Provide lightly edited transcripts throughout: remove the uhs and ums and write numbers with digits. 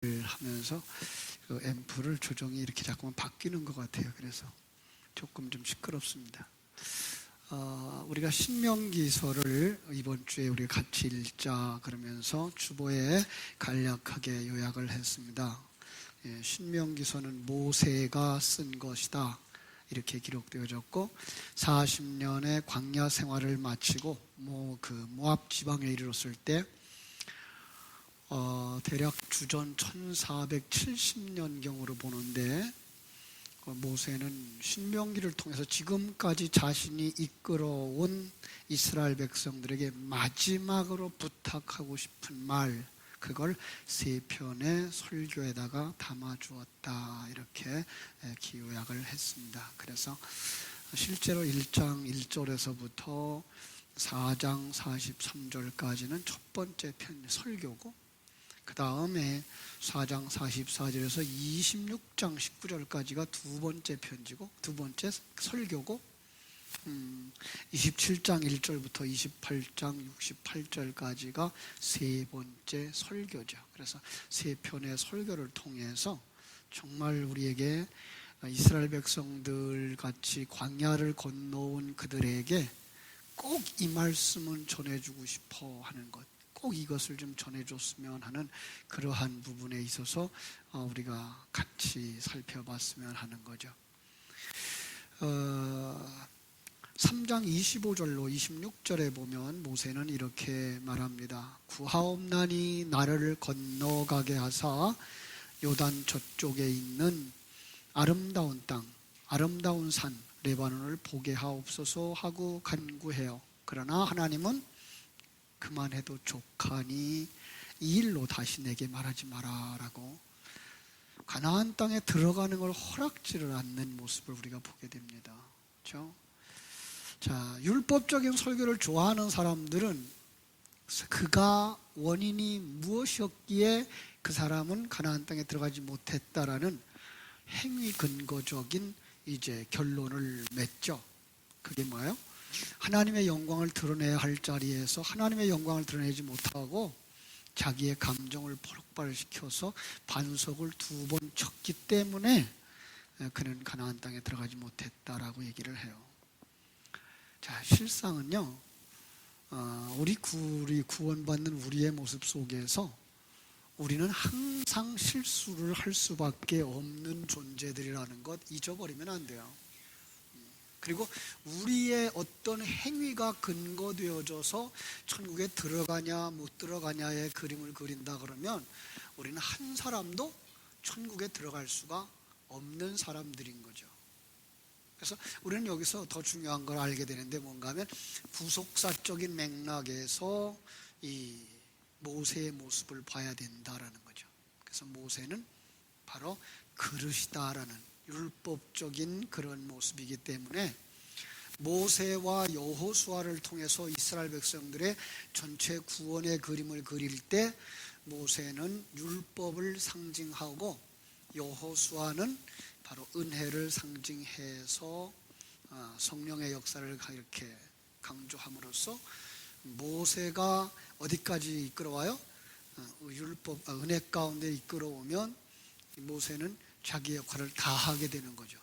하면서 그 앰프를 조정이 이렇게 자꾸만 바뀌는 것 같아요. 그래서 조금 좀 시끄럽습니다. 우리가 신명기서를 이번 주에 우리 같이 읽자 그러면서 주보에 간략하게 요약을 했습니다. 신명기서는 모세가 쓴 것이다 이렇게 기록되어졌고 40년의 광야 생활을 마치고 모압 지방에 이르렀을 때 대략 주전 1470년경으로 보는데 모세는 신명기를 통해서 지금까지 자신이 이끌어온 이스라엘 백성들에게 마지막으로 부탁하고 싶은 말, 그걸 세 편의 설교에다가 담아주었다 이렇게 기요약을 했습니다. 그래서 실제로 1장 1절에서부터 4장 43절까지는 첫 번째 편 설교고, 그 다음에 4장 44절에서 26장 19절까지가 두 번째 편지고 두 번째 설교고, 27장 1절부터 28장 68절까지가 세 번째 설교죠. 그래서 세 편의 설교를 통해서 정말 우리에게 이스라엘 백성들 같이 광야를 건너온 그들에게 꼭 이 말씀은 전해주고 싶어 하는 것, 꼭 이것을 좀 전해줬으면 하는 그러한 부분에 있어서 우리가 같이 살펴봤으면 하는 거죠. 3장 25절로 26절에 보면 모세는 이렇게 말합니다. 구하옵나니 나를 건너가게 하사 요단 저쪽에 있는 아름다운 땅, 아름다운 산 레바논을 보게 하옵소서 하고 간구해요. 그러나 하나님은 그만해도 족하니 이 일로 다시 내게 말하지 마라 라고 가나안 땅에 들어가는 걸 허락지를 않는 모습을 우리가 보게 됩니다. 그렇죠? 자, 율법적인 설교를 좋아하는 사람들은 그가 원인이 무엇이었기에 그 사람은 가나안 땅에 들어가지 못했다라는 행위 근거적인 이제 결론을 맺죠. 그게 뭐예요? 하나님의 영광을 드러내야 할 자리에서 하나님의 영광을 드러내지 못하고 자기의 감정을 폭발시켜서 반석을 두 번 쳤기 때문에 그는 가나안 땅에 들어가지 못했다라고 얘기를 해요. 자, 실상은요, 우리 구원받는 우리의 모습 속에서 우리는 항상 실수를 할 수밖에 없는 존재들이라는 것 잊어버리면 안 돼요. 그리고 우리의 어떤 행위가 근거되어져서 천국에 들어가냐 못 들어가냐의 그림을 그린다 그러면 우리는 한 사람도 천국에 들어갈 수가 없는 사람들인 거죠. 그래서 우리는 여기서 더 중요한 걸 알게 되는데 뭔가 하면 구속사적인 맥락에서 이 모세의 모습을 봐야 된다라는 거죠. 그래서 모세는 바로 그릇이다라는 율법적인 그런 모습이기 때문에 모세와 여호수아를 통해서 이스라엘 백성들의 전체 구원의 그림을 그릴 때 모세는 율법을 상징하고 여호수아는 바로 은혜를 상징해서 성령의 역사를 이렇게 강조함으로써 모세가 어디까지 이끌어와요? 은혜 가운데 이끌어오면 모세는 자기 역할을 다 하게 되는 거죠.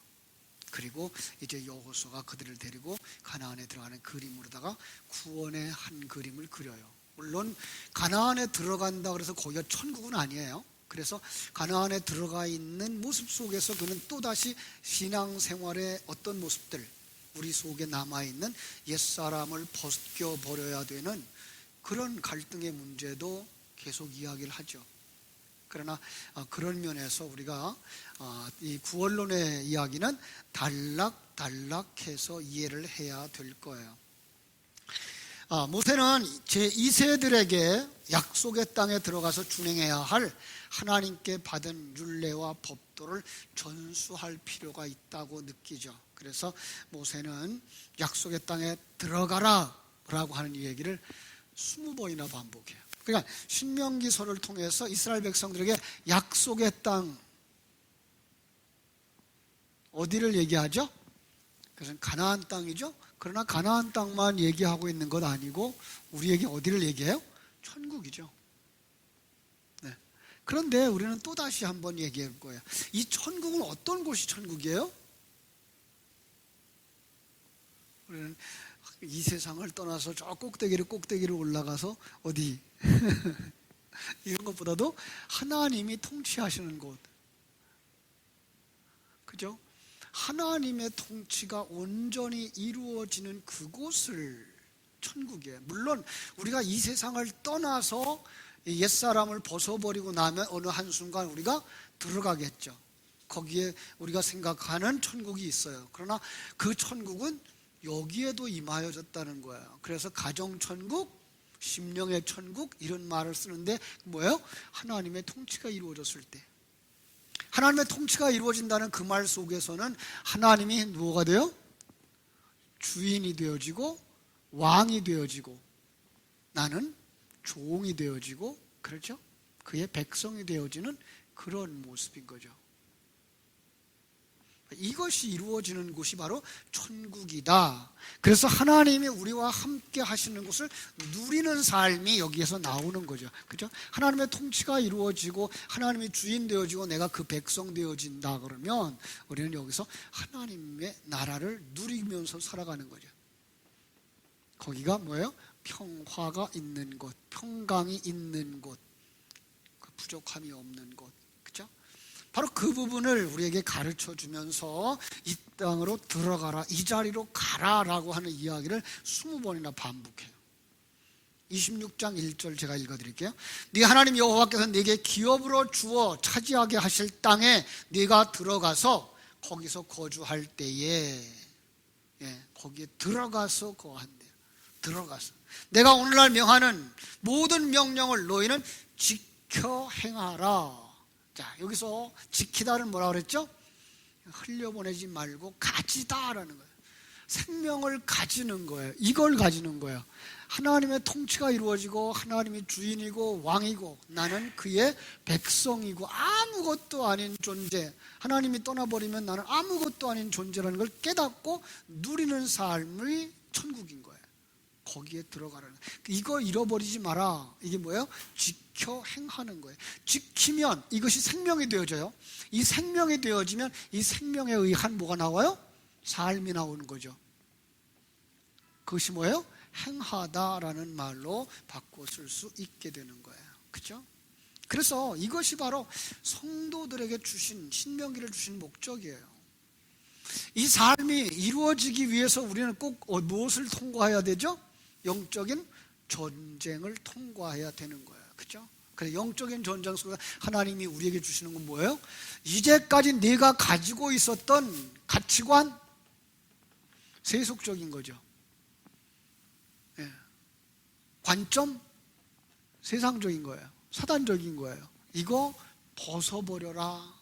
그리고 이제 여호수아가 그들을 데리고 가나안에 들어가는 그림으로다가 구원의 한 그림을 그려요. 물론 가나안에 들어간다 그래서 거기가 천국은 아니에요. 그래서 가나안에 들어가 있는 모습 속에서 그는 또다시 신앙생활의 어떤 모습들, 우리 속에 남아있는 옛사람을 벗겨버려야 되는 그런 갈등의 문제도 계속 이야기를 하죠. 그러나 그런 면에서 우리가 이 구원론의 이야기는 단락해서 이해를 해야 될 거예요. 모세는 제2세들에게 약속의 땅에 들어가서 준행해야 할 하나님께 받은 율례와 법도를 전수할 필요가 있다고 느끼죠. 그래서 모세는 약속의 땅에 들어가라 라고 하는 이 얘기를 20번이나 반복해요. 그러니까 신명기서를 통해서 이스라엘 백성들에게 약속의 땅, 어디를 얘기하죠? 그것은 가나안 땅이죠. 그러나 가나안 땅만 얘기하고 있는 것 아니고 우리에게 어디를 얘기해요? 천국이죠. 네. 그런데 우리는 또다시 한번 얘기할 거예요. 이 천국은 어떤 곳이 천국이에요? 우리는 이 세상을 떠나서 저 꼭대기로 올라가서 어디 이런 것보다도 하나님이 통치하시는 곳, 그죠? 하나님의 통치가 온전히 이루어지는 그곳을 천국이에요. 물론 우리가 이 세상을 떠나서 옛사람을 벗어버리고 나면 어느 한순간 우리가 들어가겠죠. 거기에 우리가 생각하는 천국이 있어요. 그러나 그 천국은 여기에도 임하여졌다는 거예요. 그래서 가정천국, 심령의 천국 이런 말을 쓰는데 뭐예요? 하나님의 통치가 이루어졌을 때, 하나님의 통치가 이루어진다는 그 말 속에서는 하나님이 뭐가 돼요? 주인이 되어지고 왕이 되어지고 나는 종이 되어지고, 그렇죠? 그의 백성이 되어지는 그런 모습인 거죠. 이것이 이루어지는 곳이 바로 천국이다. 그래서 하나님이 우리와 함께 하시는 것을 누리는 삶이 여기에서 나오는 거죠. 그죠? 하나님의 통치가 이루어지고 하나님이 주인 되어지고 내가 그 백성 되어진다 그러면 우리는 여기서 하나님의 나라를 누리면서 살아가는 거죠. 거기가 뭐예요? 평화가 있는 곳, 평강이 있는 곳, 부족함이 없는 곳. 그죠? 바로 그 부분을 우리에게 가르쳐 주면서 이 땅으로 들어가라, 이 자리로 가라라고 하는 이야기를 20번이나 반복해요. 26장 1절 제가 읽어드릴게요. 네 하나님 여호와께서 네게 기업으로 주어 차지하게 하실 땅에 네가 들어가서 거기서 거주할 때에, 거기에 들어가서 거한대요. 들어가서 내가 오늘날 명하는 모든 명령을 너희는 지켜 행하라. 자, 여기서 지키다는 뭐라 그랬죠? 흘려보내지 말고 가지다라는 거예요. 생명을 가지는 거예요. 이걸 가지는 거예요. 하나님의 통치가 이루어지고 하나님이 주인이고 왕이고 나는 그의 백성이고 아무것도 아닌 존재, 하나님이 떠나버리면 나는 아무것도 아닌 존재라는 걸 깨닫고 누리는 삶이 천국인 거예요. 거기에 들어가라는 거예요. 이거 잃어버리지 마라. 이게 뭐예요? 지켜 행하는 거예요. 지키면 이것이 생명이 되어져요. 이 생명이 되어지면 이 생명에 의한 뭐가 나와요? 삶이 나오는 거죠. 그것이 뭐예요? 행하다라는 말로 바꿔 쓸 수 있게 되는 거예요. 그렇죠? 그래서 이것이 바로 성도들에게 주신 신명기를 주신 목적이에요. 이 삶이 이루어지기 위해서 우리는 꼭 무엇을 통과해야 되죠? 영적인 전쟁을 통과해야 되는 거예요. 그렇죠? 그래서 영적인 전쟁 속에서 하나님이 우리에게 주시는 건 뭐예요? 이제까지 네가 가지고 있었던 가치관, 세속적인 거죠. 관점, 세상적인 거예요. 사단적인 거예요. 이거 벗어버려라.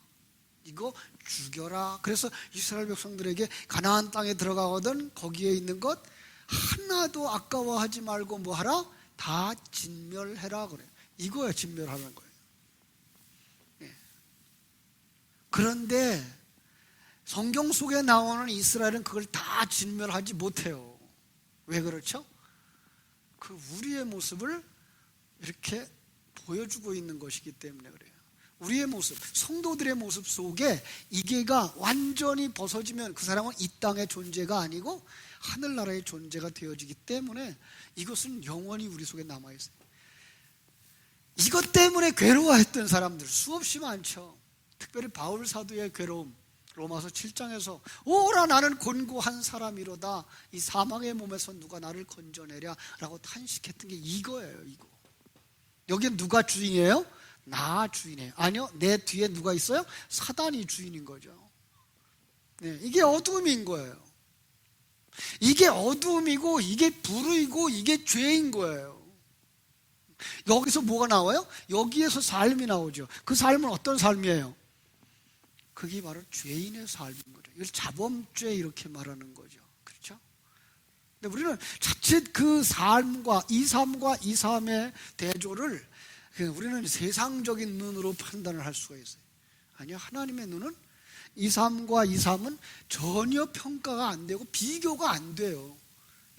이거 죽여라. 그래서 이스라엘 백성들에게 가나안 땅에 들어가거든 거기에 있는 것 하나도 아까워하지 말고 뭐 하라? 다 진멸해라 그래요. 이거야 진멸하는 거예요. 그런데 성경 속에 나오는 이스라엘은 그걸 다 진멸하지 못해요. 왜 그렇죠? 그 우리의 모습을 이렇게 보여주고 있는 것이기 때문에 그래요. 우리의 모습, 성도들의 모습 속에 이게가 완전히 벗어지면 그 사람은 이 땅의 존재가 아니고 하늘나라의 존재가 되어지기 때문에 이것은 영원히 우리 속에 남아있어요. 이것 때문에 괴로워했던 사람들 수없이 많죠. 특별히 바울 사도의 괴로움, 로마서 7장에서 오라 나는 곤고한 사람이로다 이 사망의 몸에서 누가 나를 건져내랴 라고 탄식했던 게 이거예요. 이거. 여기엔 누가 주인이에요? 나 주인이에요. 아니요, 내 뒤에 누가 있어요? 사단이 주인인 거죠. 이게 어둠인 거예요. 이게 어둠이고 이게 불의고 이게 죄인 거예요. 여기서 뭐가 나와요? 여기에서 삶이 나오죠. 그 삶은 어떤 삶이에요? 그게 바로 죄인의 삶인 거죠. 이걸 자범죄 이렇게 말하는 거죠. 그렇죠? 근데 우리는 자칫 그 삶과 이 삶의 대조를 우리는 세상적인 눈으로 판단을 할 수가 있어요. 아니요, 하나님의 눈은 이 삶과 이 삶은 전혀 평가가 안 되고 비교가 안 돼요.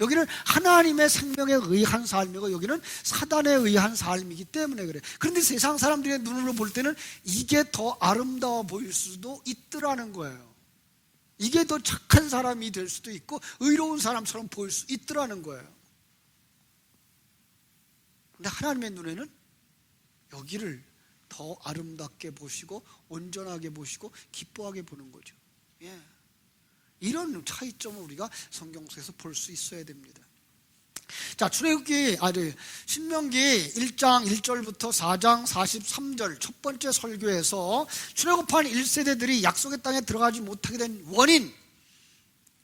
여기는 하나님의 생명에 의한 삶이고 여기는 사단에 의한 삶이기 때문에 그래. 그런데 세상 사람들의 눈으로 볼 때는 이게 더 아름다워 보일 수도 있더라는 거예요. 이게 더 착한 사람이 될 수도 있고 의로운 사람처럼 보일 수 있더라는 거예요. 근데 하나님의 눈에는 여기를 더 아름답게 보시고 온전하게 보시고 기뻐하게 보는 거죠. 예. 이런 차이점을 우리가 성경 속에서 볼 수 있어야 됩니다. 자, 신명기 1장 1절부터 4장 43절 첫 번째 설교에서 출애굽한 1세대들이 약속의 땅에 들어가지 못하게 된 원인,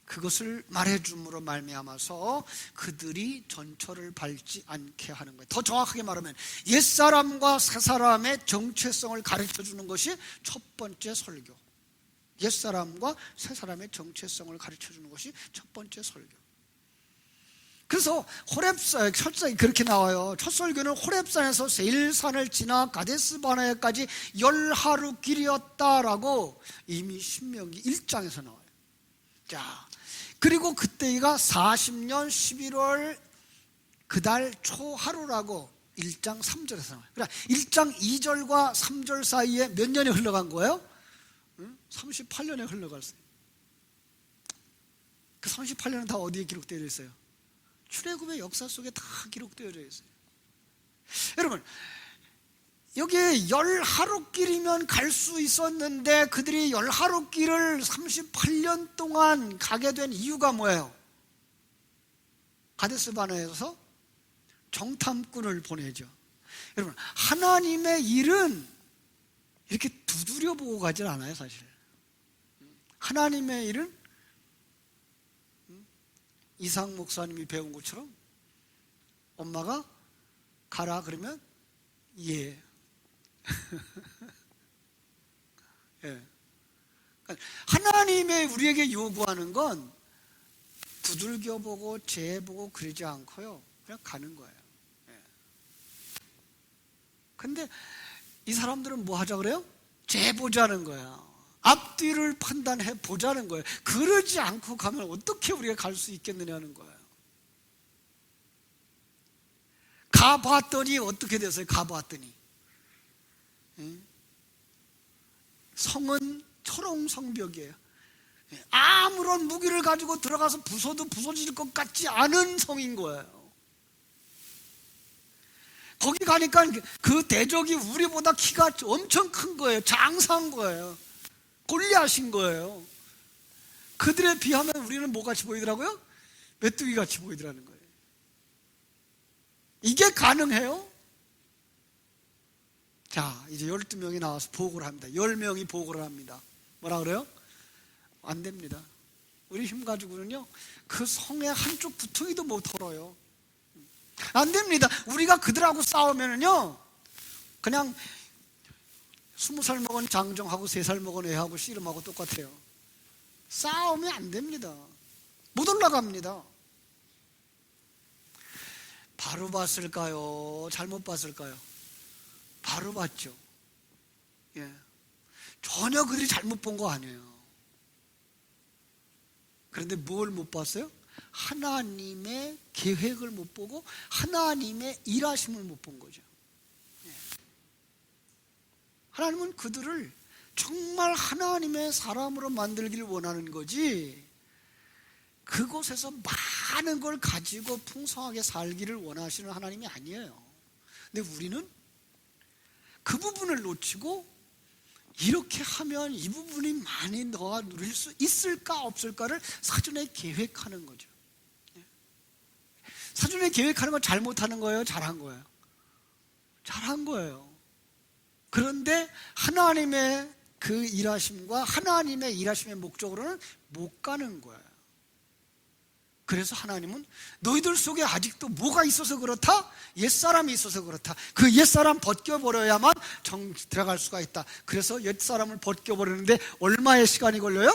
그것을 말해줌으로 말미암아서 그들이 전철을 밟지 않게 하는 거예요. 더 정확하게 말하면 옛사람과 새사람의 정체성을 가르쳐주는 것이 첫 번째 설교. 옛사람과 새사람의 정체성을 가르쳐주는 것이 첫 번째 설교. 그래서 호렙산, 그렇게 나와요. 첫 설교는 호렙산에서 세일산을 지나 가데스바네아까지 10하루 길이었다라고 이미 신명기 1장에서 나와요. 자, 그리고 그때가 40년 11월 그달 초하루라고 1장 3절에서 나와요. 그러니까 1장 2절과 3절 사이에 몇 년이 흘러간 거예요? 38년에 흘러갔어요. 그 38년은 다 어디에 기록되어 있어요? 출애굽의 역사 속에 다 기록되어 있어요. 여러분, 여기에 10하루길이면 갈 수 있었는데 그들이 10하루길을 38년 동안 가게 된 이유가 뭐예요? 가데스바네아에서 정탐꾼을 보내죠. 여러분, 하나님의 일은 이렇게 두드려 보고 가질 않아요, 사실. 하나님의 일은 이상 목사님이 배운 것처럼 엄마가 가라 그러면 예. 예. 하나님의 우리에게 요구하는 건 두들겨 보고 재보고 그러지 않고요, 그냥 가는 거예요. 예. 근데 이 사람들은 뭐 하자 그래요? 재보자는 거야. 앞뒤를 판단해 보자는 거예요. 그러지 않고 가면 어떻게 우리가 갈 수 있겠느냐는 거예요. 가봤더니 어떻게 됐어요? 가봤더니 성은 초롱성벽이에요. 아무런 무기를 가지고 들어가서 부숴도 부서질 것 같지 않은 성인 거예요. 거기 가니까 그 대적이 우리보다 키가 엄청 큰 거예요. 장사한 거예요. 골리앗인 거예요. 그들에 비하면 우리는 뭐같이 보이더라고요? 메뚜기 같이 보이더라는 거예요. 이게 가능해요? 자, 이제 12명이 나와서 보고를 합니다. 10명이 보고를 합니다. 뭐라 그래요? 안 됩니다. 우리 힘 가지고는요, 그 성의 한쪽 부퉁이도 못 털어요. 안 됩니다. 우리가 그들하고 싸우면은요, 그냥 20살 먹은 장정하고 3살 먹은 애하고 씨름하고 똑같아요. 싸우면 안 됩니다. 못 올라갑니다. 바로 봤을까요? 잘못 봤을까요? 바로 봤죠. 예. 전혀 그들이 잘못 본 거 아니에요. 그런데 뭘 못 봤어요? 하나님의 계획을 못 보고 하나님의 일하심을 못 본 거죠. 예. 하나님은 그들을 정말 하나님의 사람으로 만들기를 원하는 거지, 그곳에서 많은 걸 가지고 풍성하게 살기를 원하시는 하나님이 아니에요. 근데 우리는 그 부분을 놓치고 이렇게 하면 이 부분이 많이 너가 누릴 수 있을까 없을까를 사전에 계획하는 거죠. 사전에 계획하는 건 잘못하는 거예요? 잘한 거예요? 잘한 거예요. 그런데 하나님의 그 일하심과 하나님의 일하심의 목적으로는 못 가는 거예요. 그래서 하나님은 너희들 속에 아직도 뭐가 있어서 그렇다? 옛사람이 있어서 그렇다. 그 옛사람 벗겨버려야만 들어갈 수가 있다. 그래서 옛사람을 벗겨버리는데 얼마의 시간이 걸려요?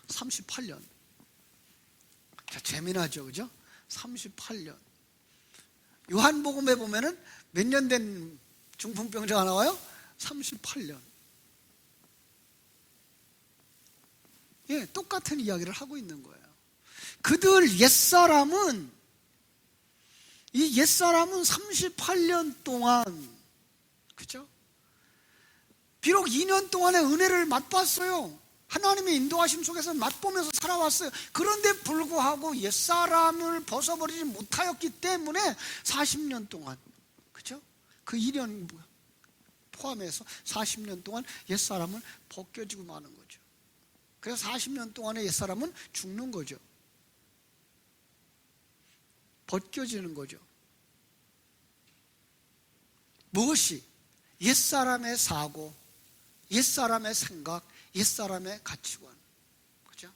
38년. 자, 재미나죠, 그죠? 38년. 요한복음에 보면은 몇 년 된 중풍병자가 나와요? 38년. 예, 똑같은 이야기를 하고 있는 거예요. 그들 옛사람은, 이 옛사람은 38년 동안, 그죠? 비록 2년 동안의 은혜를 맛봤어요. 하나님의 인도하심 속에서 맛보면서 살아왔어요. 그런데 불구하고 옛사람을 벗어버리지 못하였기 때문에 40년 동안, 그죠? 그 2년 포함해서 40년 동안 옛사람은 벗겨지고 마는 거죠. 그래서 40년 동안의 옛사람은 죽는 거죠. 벗겨지는 거죠. 무엇이? 옛사람의 사고, 옛사람의 생각, 옛사람의 가치관. 그죠?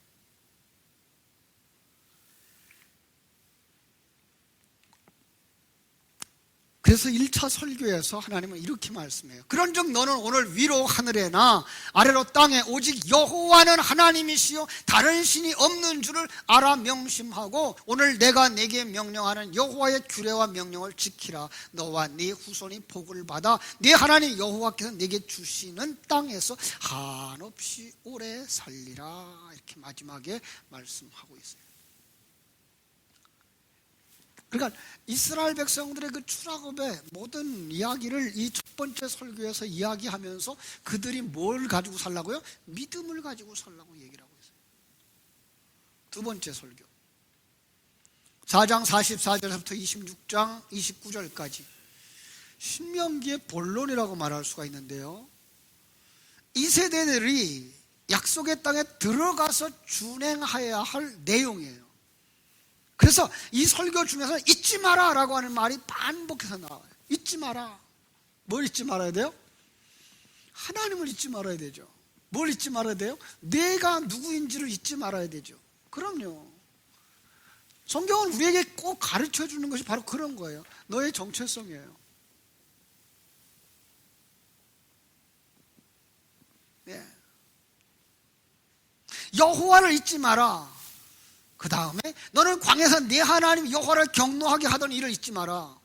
그래서 1차 설교에서 하나님은 이렇게 말씀해요. 그런즉 너는 오늘 위로 하늘에나 아래로 땅에 오직 여호와는 하나님이시요 다른 신이 없는 줄을 알아 명심하고 오늘 내가 내게 명령하는 여호와의 규례와 명령을 지키라. 너와 네 후손이 복을 받아 네 하나님 여호와께서 내게 주시는 땅에서 한없이 오래 살리라. 이렇게 마지막에 말씀하고 있어요. 그러니까 이스라엘 백성들의 그 출애굽의 모든 이야기를 이 첫 번째 설교에서 이야기하면서 그들이 뭘 가지고 살라고요? 믿음을 가지고 살라고 얘기를 하고 있어요. 두 번째 설교 4장 44절부터 26장 29절까지 신명기의 본론이라고 말할 수가 있는데요, 이 세대들이 약속의 땅에 들어가서 준행해야 할 내용이에요. 그래서 이 설교 중에서 잊지 마라 라고 하는 말이 반복해서 나와요. 잊지 마라. 뭘 잊지 말아야 돼요? 하나님을 잊지 말아야 되죠. 뭘 잊지 말아야 돼요? 내가 누구인지를 잊지 말아야 되죠. 그럼요. 성경은 우리에게 꼭 가르쳐 주는 것이 바로 그런 거예요. 너의 정체성이에요. 네. 여호와를 잊지 마라. 그 다음에 너는 광야에서 네 하나님 여호와를 경노하게 하던 일을 잊지 마라.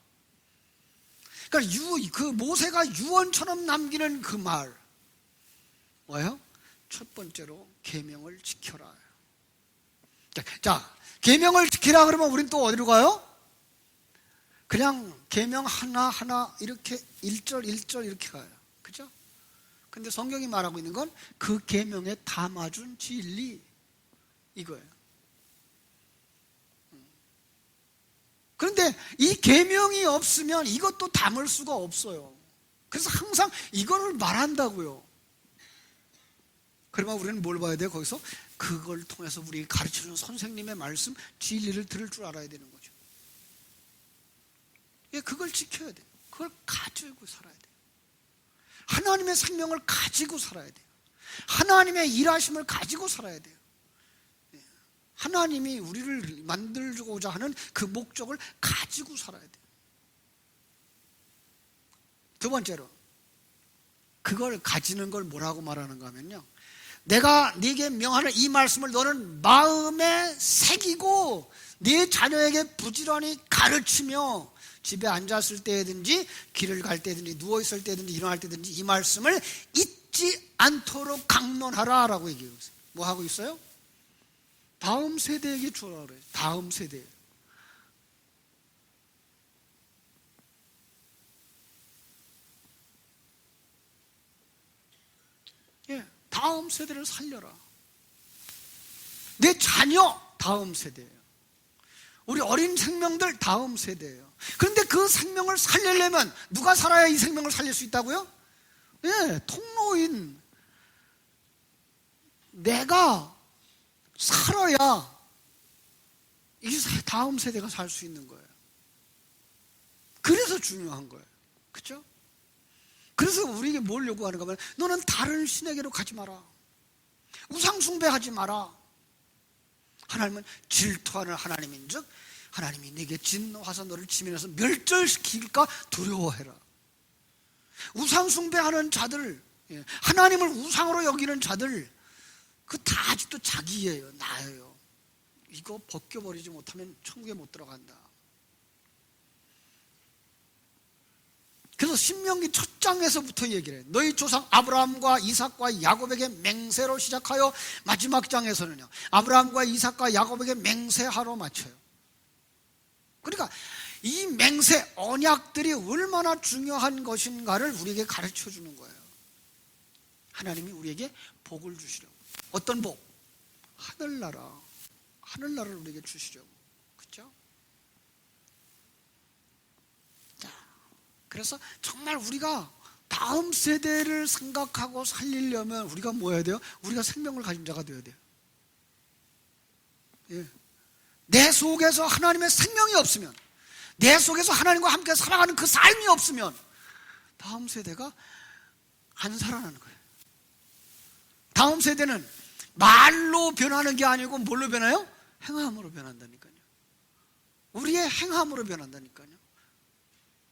그러니까 그 모세가 유언처럼 남기는 그 말 뭐예요? 첫 번째로 계명을 지켜라. 자, 계명을 지키라 그러면 우린 또 어디로 가요? 그냥 계명 하나하나 이렇게 1절 1절 이렇게 가요. 그죠? 근데 성경이 말하고 있는 건 그 계명에 담아준 진리 이거예요. 그런데 이 계명이 없으면 이것도 담을 수가 없어요. 그래서 항상 이거를 말한다고요. 그러면 우리는 뭘 봐야 돼요? 거기서 그걸 통해서 우리 가르쳐주는 선생님의 말씀, 진리를 들을 줄 알아야 되는 거죠. 예, 그걸 지켜야 돼요. 그걸 가지고 살아야 돼요. 하나님의 생명을 가지고 살아야 돼요. 하나님의 일하심을 가지고 살아야 돼요. 하나님이 우리를 만들고자 하는 그 목적을 가지고 살아야 돼요. 두 번째로 그걸 가지는 걸 뭐라고 말하는가 하면요, 내가 네게 명하는 이 말씀을 너는 마음에 새기고 네 자녀에게 부지런히 가르치며 집에 앉았을 때든지 길을 갈 때든지 누워있을 때든지 일어날 때든지 이 말씀을 잊지 않도록 강론하라 라고 얘기하고 있어요. 뭐 하고 있어요? 다음 세대에게 주라 그래요. 다음 세대. 예, 다음 세대를 살려라. 내 자녀 다음 세대예요. 우리 어린 생명들 다음 세대예요. 그런데 그 생명을 살리려면 누가 살아야 이 생명을 살릴 수 있다고요? 예, 통로인 내가 살아야 이 다음 세대가 살 수 있는 거예요. 그래서 중요한 거예요. 그렇죠? 그래서 우리에게 뭘 요구하는가 하면 너는 다른 신에게로 가지 마라. 우상 숭배하지 마라. 하나님은 질투하는 하나님인 즉 하나님이 네게 진노하사 너를 지면에서 멸절시킬까 두려워해라. 우상 숭배하는 자들, 하나님을 우상으로 여기는 자들, 그 다 아직도 자기예요. 나예요. 이거 벗겨버리지 못하면 천국에 못 들어간다. 그래서 신명기 첫 장에서부터 얘기를 해요. 너희 조상 아브라함과 이삭과 야곱에게 맹세로 시작하여 마지막 장에서는요, 아브라함과 이삭과 야곱에게 맹세하러 마쳐요. 그러니까 이 맹세, 언약들이 얼마나 중요한 것인가를 우리에게 가르쳐 주는 거예요. 하나님이 우리에게 복을 주시려고. 어떤 복? 하늘나라를 우리에게 주시려고. 그렇죠? 자, 그래서 정말 우리가 다음 세대를 생각하고 살리려면 우리가 뭐 해야 돼요? 우리가 생명을 가진 자가 되어야 돼요. 예. 내 속에서 하나님의 생명이 없으면, 내 속에서 하나님과 함께 살아가는 그 삶이 없으면 다음 세대가 안 살아나는 거예요. 다음 세대는 말로 변하는 게 아니고 뭘로 변해요? 행함으로 변한다니까요. 우리의 행함으로 변한다니까요.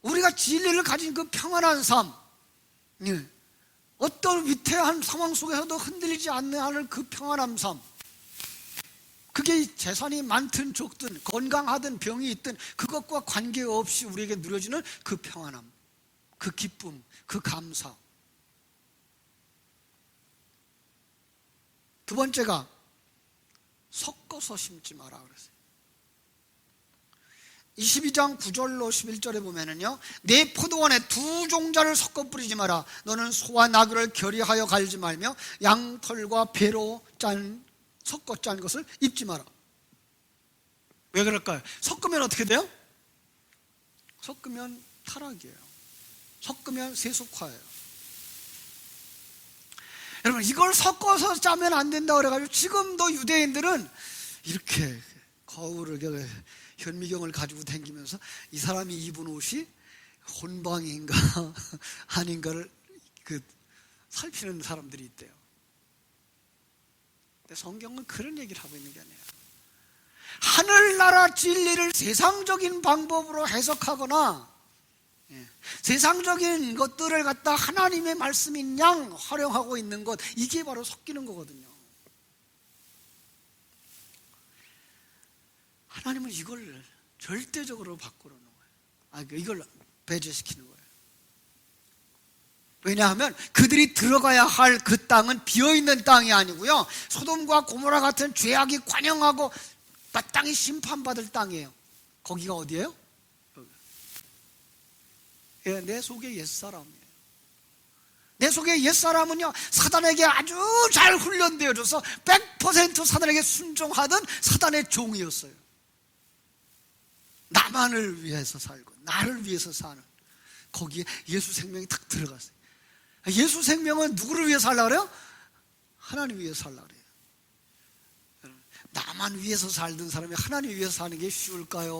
우리가 진리를 가진 그 평안한 삶, 어떤 위태한 상황 속에서도 흔들리지 않는 그 평안한 삶, 그게 재산이 많든 적든 건강하든 병이 있든 그것과 관계없이 우리에게 누려지는 그 평안함, 그 기쁨, 그 감사. 두 번째가 섞어서 심지 마라 그랬어요. 22장 9절로 11절에 보면은요, 내 포도원에 두 종자를 섞어 뿌리지 마라. 너는 소와 나귀를 결의하여 갈지 말며 양털과 배로 섞어 짠 것을 입지 마라. 왜 그럴까요? 섞으면 어떻게 돼요? 섞으면 타락이에요. 섞으면 세속화예요. 여러분, 이걸 섞어서 짜면 안 된다고 그래가지고 지금도 유대인들은 이렇게 거울을, 현미경을 가지고 다니면서 이 사람이 입은 옷이 혼방인가 아닌가를 살피는 사람들이 있대요. 근데 성경은 그런 얘기를 하고 있는 게 아니에요. 하늘나라 진리를 세상적인 방법으로 해석하거나 세상적인 것들을 갖다 하나님의 말씀인 양 활용하고 있는 것, 이게 바로 섞이는 거거든요. 하나님은 이걸 절대적으로 바꾸는 거예요. 이걸 배제시키는 거예요. 왜냐하면 그들이 들어가야 할 그 땅은 비어있는 땅이 아니고요, 소돔과 고모라 같은 죄악이 관영하고 마땅히 심판받을 땅이에요. 거기가 어디예요? 내 속의 옛사람이에요. 내 속의 옛사람은요, 사단에게 아주 잘 훈련되어져서 100% 사단에게 순종하던 사단의 종이었어요. 나만을 위해서 살고 나를 위해서 사는, 거기에 예수 생명이 딱 들어갔어요. 예수 생명은 누구를 위해서 살려고 그래요? 하나님 위해서 살려고 그래요. 나만 위해서 살던 사람이 하나님 위해서 사는 게 쉬울까요?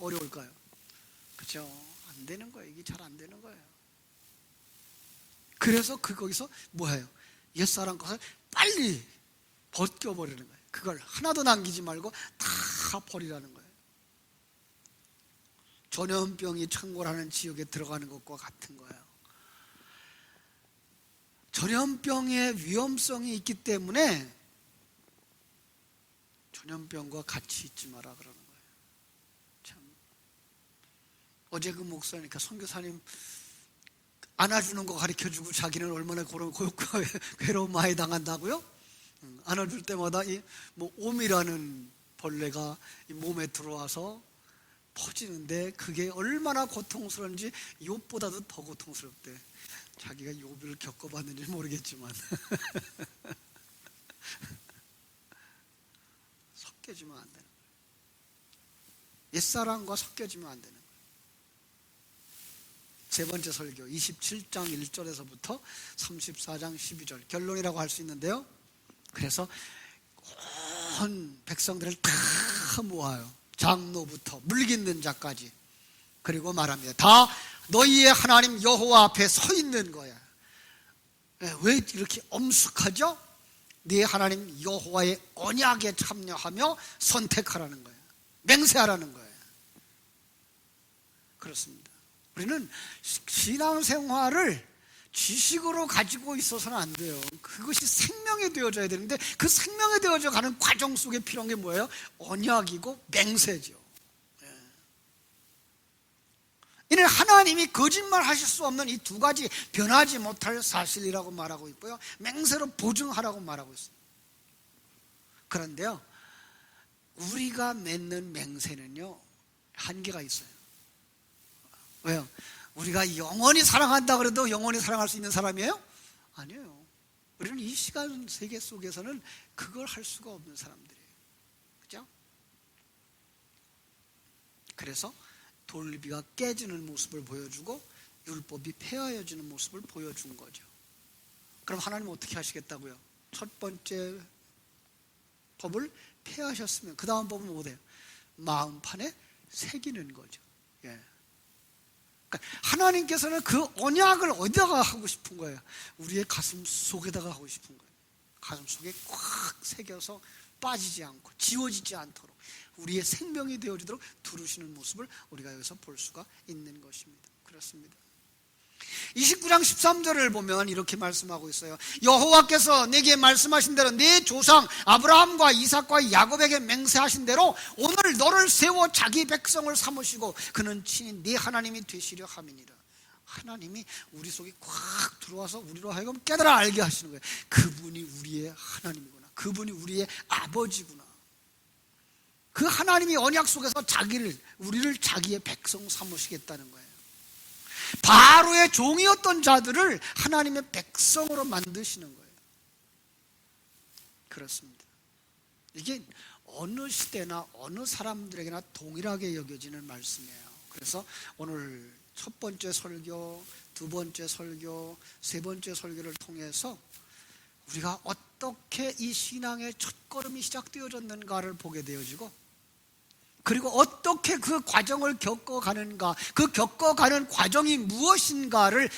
어려울까요? 그렇죠? 안 되는 거예요. 이게 잘 안 되는 거예요. 그래서 거기서 뭐예요? 옛사람 것을 빨리 벗겨버리는 거예요. 그걸 하나도 남기지 말고 다 버리라는 거예요. 전염병이 창궐하는 지역에 들어가는 것과 같은 거예요. 전염병의 위험성이 있기 때문에 전염병과 같이 있지 마라 그러는 거예요. 참, 어제 그 목사니까 선교사님 안아주는 거 가르쳐주고 자기는 얼마나 괴로움 많이 당한다고요? 안아줄 때마다 옴이라는 벌레가 이 몸에 들어와서 퍼지는데 그게 얼마나 고통스러운지 욥보다도 더 고통스럽대. 자기가 욥을 겪어봤는지 모르겠지만 섞여지면 안 되는 거예요. 옛사람과 섞여지면 안 되는 거예요. 세 번째 설교 27장 1절에서부터 34장 12절 결론이라고 할 수 있는데요, 그래서 온 백성들을 다 모아요. 장로부터 물깃는 자까지. 그리고 말합니다. 다 너희의 하나님 여호와 앞에 서 있는 거야. 왜 이렇게 엄숙하죠? 네 하나님 여호와의 언약에 참여하며 선택하라는 거예요. 맹세하라는 거예요. 그렇습니다. 우리는 신앙생활을 지식으로 가지고 있어서는 안 돼요. 그것이 생명이 되어져야 되는데 그 생명이 되어져 가는 과정 속에 필요한 게 뭐예요? 언약이고 맹세죠. 이는 하나님이 거짓말하실 수 없는 이 두 가지 변하지 못할 사실이라고 말하고 있고요, 맹세로 보증하라고 말하고 있어요. 그런데요, 우리가 맺는 맹세는요 한계가 있어요. 왜요? 우리가 영원히 사랑한다 그래도 영원히 사랑할 수 있는 사람이에요? 아니에요. 우리는 이 시간 세계 속에서는 그걸 할 수가 없는 사람들이에요. 그죠? 그래서 돌비가 깨지는 모습을 보여주고 율법이 폐하여지는 모습을 보여준 거죠. 그럼 하나님은 어떻게 하시겠다고요? 첫 번째 법을 폐하셨으면 그 다음 법은 뭐예요? 마음판에 새기는 거죠. 예. 그러니까 하나님께서는 그 언약을 어디다가 하고 싶은 거예요? 우리의 가슴 속에다가 하고 싶은 거예요. 가슴 속에 꽉 새겨서 빠지지 않고 지워지지 않도록 우리의 생명이 되어지도록 두르시는 모습을 우리가 여기서 볼 수가 있는 것입니다. 그렇습니다. 29장 13절을 보면 이렇게 말씀하고 있어요. 여호와께서 내게 말씀하신 대로 내 조상 아브라함과 이삭과 야곱에게 맹세하신 대로 오늘 너를 세워 자기 백성을 삼으시고 그는 친히 네 하나님이 되시려 함이니라. 하나님이 우리 속에 꽉 들어와서 우리로 하여금 깨달아 알게 하시는 거예요. 그분이 우리의 하나님이구나, 그분이 우리의 아버지구나. 그 하나님이 언약 속에서 우리를 자기의 백성 삼으시겠다는 거예요. 바로의 종이었던 자들을 하나님의 백성으로 만드시는 거예요. 그렇습니다. 이게 어느 시대나 어느 사람들에게나 동일하게 여겨지는 말씀이에요. 그래서 오늘 첫 번째 설교, 두 번째 설교, 세 번째 설교를 통해서 우리가 어떻게 이 신앙의 첫걸음이 시작되어졌는가를 보게 되어지고, 그리고 어떻게 그 과정을 겪어가는가, 그 겪어가는 과정이 무엇인가를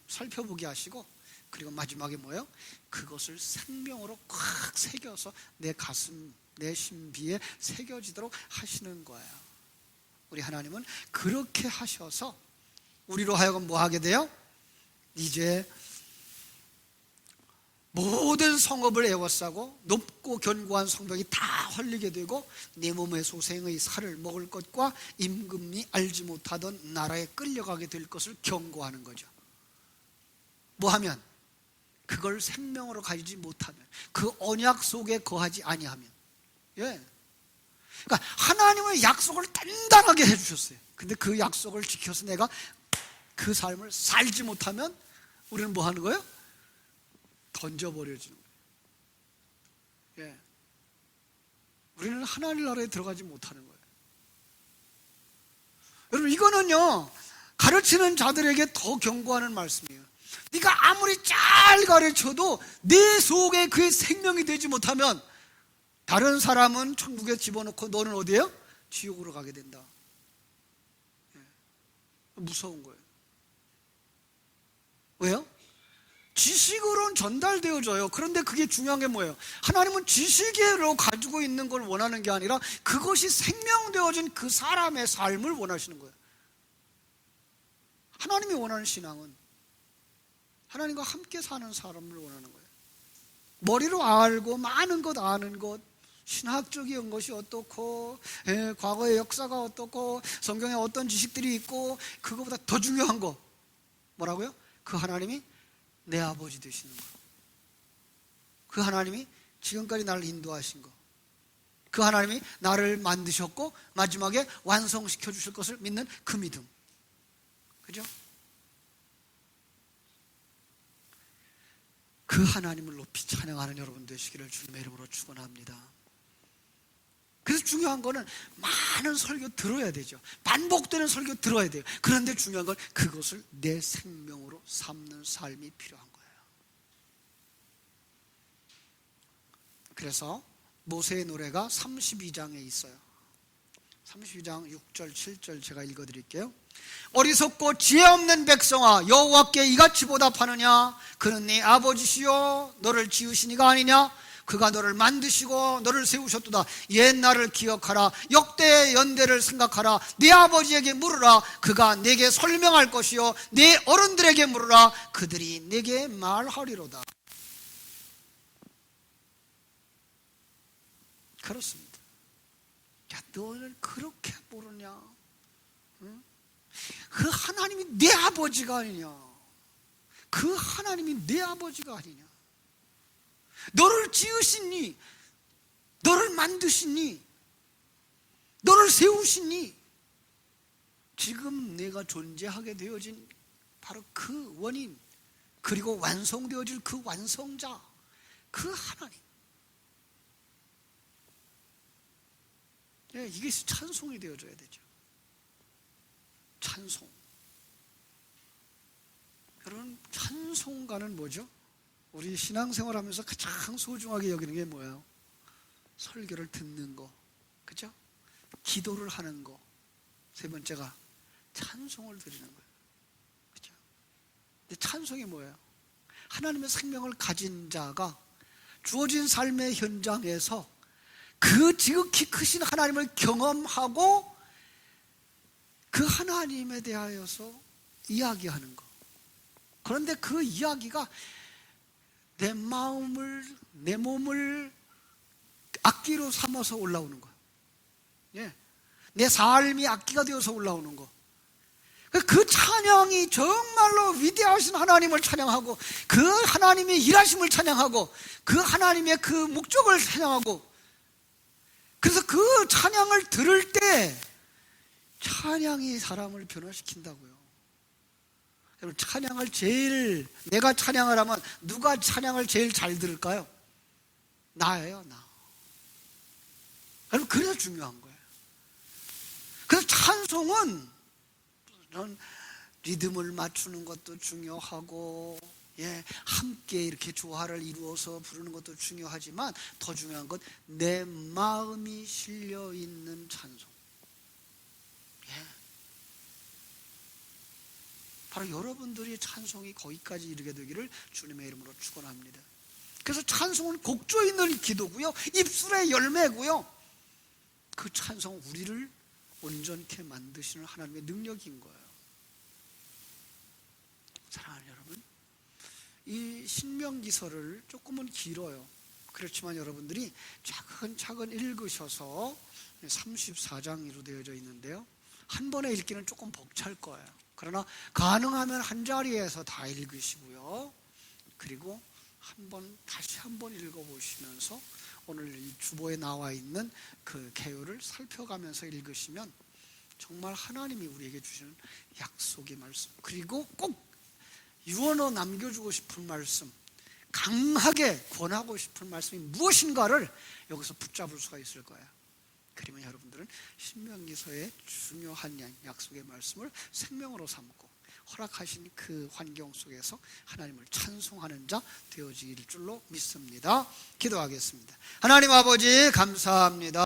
살펴보게 하시고, 그리고 마지막에 뭐예요? 그것을 생명으로 꽉 새겨서 내 가슴, 내 신비에 새겨지도록 하시는 거예요. 우리 하나님은 그렇게 하셔서 우리로 하여금 뭐 하게 돼요? 이제 모든 성읍을 에워싸고 높고 견고한 성벽이 다 헐리게 되고 내 몸의 소생의 살을 먹을 것과 임금이 알지 못하던 나라에 끌려가게 될 것을 경고하는 거죠. 뭐 하면? 그걸 생명으로 가지지 못하면, 그 언약 속에 거하지 아니하면. 예. 그러니까 하나님의 약속을 단단하게 해주셨어요. 근데 그 약속을 지켜서 내가 그 삶을 살지 못하면 우리는 뭐 하는 거예요? 던져버려지는 거예요. 예. 우리는 하나님 나라에 들어가지 못하는 거예요. 여러분, 이거는요 가르치는 자들에게 더 경고하는 말씀이에요. 네가 아무리 잘 가르쳐도 내 속에 그의 생명이 되지 못하면 다른 사람은 천국에 집어넣고 너는 어디에요? 지옥으로 가게 된다. 예. 무서운 거예요. 왜요? 지식으로는 전달되어져요. 그런데 그게 중요한 게 뭐예요? 하나님은 지식으로 가지고 있는 걸 원하는 게 아니라 그것이 생명되어진 그 사람의 삶을 원하시는 거예요. 하나님이 원하는 신앙은 하나님과 함께 사는 사람을 원하는 거예요. 머리로 알고 많은 것 아는 것, 신학적인 것이 어떻고, 과거의 역사가 어떻고, 성경에 어떤 지식들이 있고, 그거보다 더 중요한 거 뭐라고요? 그 하나님이 내 아버지 되시는 거, 그 하나님이 지금까지 나를 인도하신 거, 그 하나님이 나를 만드셨고 마지막에 완성시켜 주실 것을 믿는 그 믿음. 그죠? 그 하나님을 높이 찬양하는 여러분 되시기를 주님의 이름으로 축원합니다. 그래서 중요한 거는 많은 설교 들어야 되죠. 반복되는 설교 들어야 돼요. 그런데 중요한 건 그것을 내 생명으로 삼는 삶이 필요한 거예요. 그래서 모세의 노래가 32장에 있어요. 32장 6절 7절 제가 읽어드릴게요. 어리석고 지혜 없는 백성아, 여호와께 이같이 보답하느냐? 그는 네 아버지시요 너를 지으신 이가 아니냐? 그가 너를 만드시고 너를 세우셨도다. 옛날을 기억하라. 역대의 연대를 생각하라. 네 아버지에게 물으라. 그가 내게 설명할 것이요 네 어른들에게 물으라. 그들이 내게 말하리로다. 그렇습니다. 야, 너는 그렇게 모르냐? 응? 그 하나님이 내 아버지가 아니냐. 그 하나님이 내 아버지가 아니냐. 너를 지으시니, 너를 만드시니, 너를 세우시니, 지금 내가 존재하게 되어진 바로 그 원인, 그리고 완성되어질 그 완성자, 그 하나님. 네, 이게 찬송이 되어줘야 되죠. 찬송. 여러분, 찬송가는 뭐죠? 우리 신앙생활 하면서 가장 소중하게 여기는 게 뭐예요? 설교를 듣는 거, 그죠? 기도를 하는 거. 세 번째가 찬송을 드리는 거예요. 그죠? 근데 찬송이 뭐예요? 하나님의 생명을 가진 자가 주어진 삶의 현장에서 그 지극히 크신 하나님을 경험하고 그 하나님에 대하여서 이야기하는 거. 그런데 그 이야기가 내 마음을, 내 몸을 악기로 삼아서 올라오는 거예요. 예. 내 삶이 악기가 되어서 올라오는 거. 그 찬양이 정말로 위대하신 하나님을 찬양하고, 그 하나님의 일하심을 찬양하고, 그 하나님의 그 목적을 찬양하고, 그래서 그 찬양을 들을 때 찬양이 사람을 변화시킨다고요. 여러분, 찬양을 제일, 내가 찬양을 하면 누가 찬양을 제일 잘 들을까요? 나예요, 나. 여러분, 그래서 중요한 거예요. 그래서 찬송은 리듬을 맞추는 것도 중요하고, 예, 함께 이렇게 조화를 이루어서 부르는 것도 중요하지만 더 중요한 건 내 마음이 실려 있는 찬송. 예. 바로 여러분들이 찬송이 거기까지 이르게 되기를 주님의 이름으로 축원합니다. 그래서 찬송은 곡조에 있는 기도고요, 입술의 열매고요, 그 찬송은 우리를 온전케 만드시는 하나님의 능력인 거예요. 사랑하는 여러분, 이 신명기서를 조금은 길어요. 그렇지만 여러분들이 차근차근 읽으셔서 34장으로 되어져 있는데요, 한 번에 읽기는 조금 벅찰 거예요. 그러나 가능하면 한 자리에서 다 읽으시고요, 그리고 다시 한 번 읽어보시면서 오늘 이 주보에 나와 있는 그 개요를 살펴가면서 읽으시면 정말 하나님이 우리에게 주시는 약속의 말씀, 그리고 꼭 유언어 남겨주고 싶은 말씀, 강하게 권하고 싶은 말씀이 무엇인가를 여기서 붙잡을 수가 있을 거예요. 그러면 여러분들은 신명기서의 중요한 약속의 말씀을 생명으로 삼고 허락하신 그 환경 속에서 하나님을 찬송하는 자 되어질 줄로 믿습니다. 기도하겠습니다. 하나님 아버지, 감사합니다.